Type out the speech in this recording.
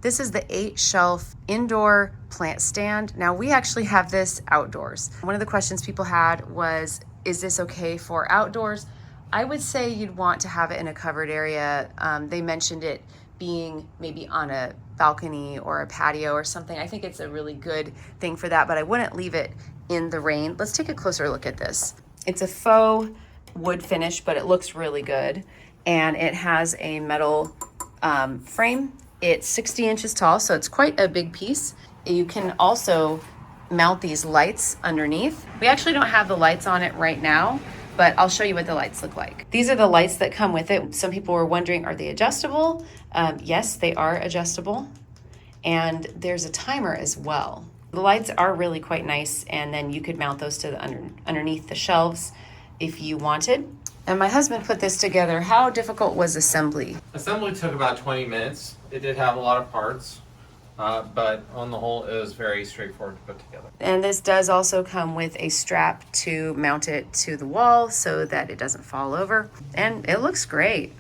This is the 8-shelf indoor plant stand. Now we actually have this outdoors. One of the questions people had was, is this okay for outdoors? I would say you'd want to have it in a covered area. They mentioned it being maybe on a balcony or a patio or something. I think it's a really good thing for that, but I wouldn't leave it in the rain. Let's take a closer look at this. It's a faux wood finish, but it looks really good. And it has a metal frame. It's 60 inches tall, so it's quite a big piece. You can also mount these lights underneath. We actually don't have the lights on it right now, but I'll show you what the lights look like. These are the lights that come with it. Some people were wondering, are they adjustable? Yes, they are adjustable. And there's a timer as well. The lights are really quite nice, and then you could mount those to the underneath the shelves if you wanted. And my husband put this together. How difficult was assembly? Assembly took about 20 minutes. It did have a lot of parts, but on the whole, it was very straightforward to put together. And this does also come with a strap to mount it to the wall so that it doesn't fall over. And it looks great.